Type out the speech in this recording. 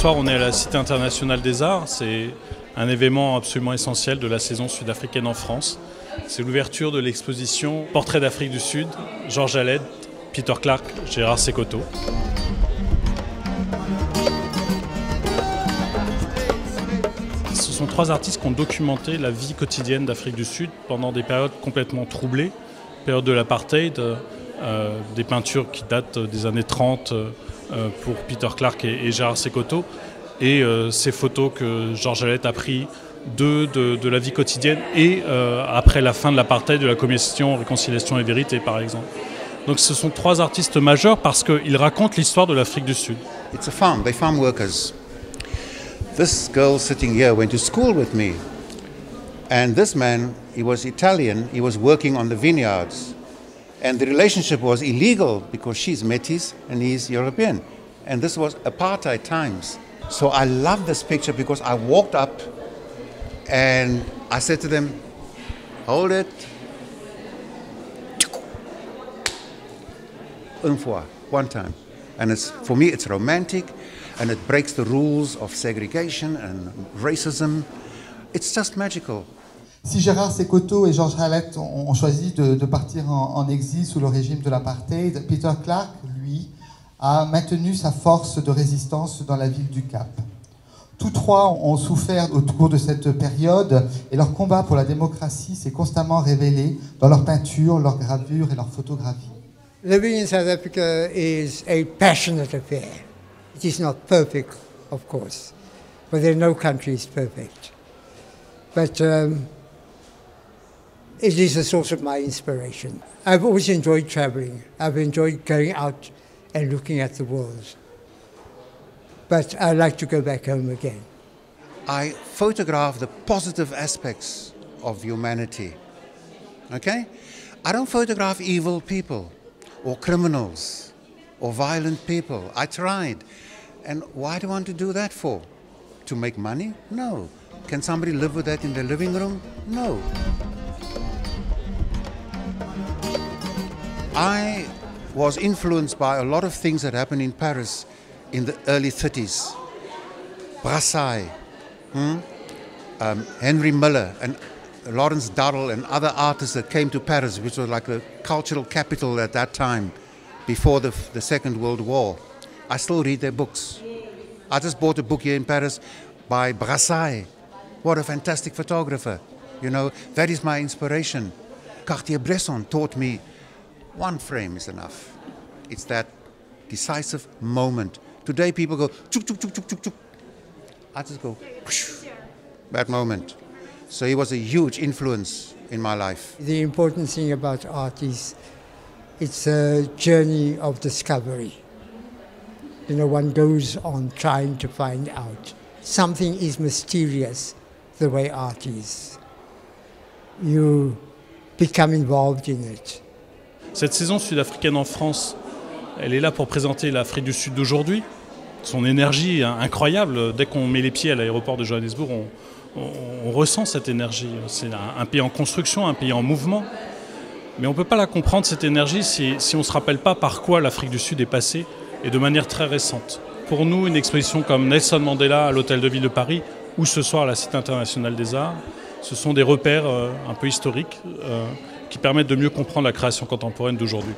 soir, on est à la Cité internationale des arts. C'est un événement absolument essentiel de la saison sud-africaine en France. C'est l'ouverture de l'exposition Portrait d'Afrique du Sud, Georges Haled, Peter Clark, Gérard Sekoto. Ce sont trois artistes qui ont documenté la vie quotidienne d'Afrique du Sud pendant des périodes complètement troublées, période de l'apartheid, des peintures qui datent des années 30 pour Peter Clark et Gérard Sekoto, et ces photos que Georges Haled a prises de la vie quotidienne et après la fin de l'apartheid, de la commission Réconciliation et Vérité par exemple. Donc ce sont trois artistes majeurs parce qu'ils racontent l'histoire de l'Afrique du Sud. It's a farm, they're farm workers. This girl sitting here went to school with me, and this man, he was Italian, he was working on the vineyards, and the relationship was illegal because she's Métis and he's European, and this was apartheid times. So I love this picture because I walked up and I said to them, hold it, une fois, one time. And for me it's romantic, and it breaks the rules of segregation and racism. It's just magical. Si Gérard Sekoto et Georges Haled ont choisi de partir en exil sous le régime de l'apartheid, Peter Clark, lui, a maintenu sa force de résistance dans la ville du Cap. Tous trois ont souffert au cours de cette période et leur combat pour la démocratie s'est constamment révélé dans leurs peintures, leurs gravures et leurs photographies. Living in South Africa is a passionate affair. It is not perfect, of course, but there no country is perfect. But it is a source of my inspiration. I've always enjoyed traveling. I've enjoyed going out and looking at the world. But I like to go back home again. I photograph the positive aspects of humanity, okay? I don't photograph evil people or criminals or violent people. I tried. And why do I want to do that for? To make money? No. Can somebody live with that in their living room? No. I was influenced by a lot of things that happened in Paris in the early 30s. Brassai, Henry Miller, and Lawrence Durrell and other artists that came to Paris, which was like the cultural capital at that time, before the Second World War. I still read their books. I just bought a book here in Paris by Brassai. What a fantastic photographer. You know, that is my inspiration. Cartier-Bresson taught me one frame is enough. It's that decisive moment. Today people go, chuk, chuk, chuk, chuk, chuk, chuk. I just go, whoosh, that moment. So he was a huge influence in my life. The important thing about art is it's a journey of discovery. You know, one goes on trying to find out. Something is mysterious the way art is. You become involved in it. Cette saison sud-africaine en France, elle est là pour présenter l'Afrique du Sud d'aujourd'hui. Son énergie incroyable. Dès qu'on met les pieds à l'aéroport de Johannesburg, on ressent cette énergie. C'est un pays en construction, un pays en mouvement. Mais on ne peut pas la comprendre, cette énergie, si on ne se rappelle pas par quoi l'Afrique du Sud est passée, et de manière très récente. Pour nous, une exposition comme Nelson Mandela à l'Hôtel de Ville de Paris, ou ce soir à la Cité internationale des arts, ce sont des repères un peu historiques qui permettent de mieux comprendre la création contemporaine d'aujourd'hui.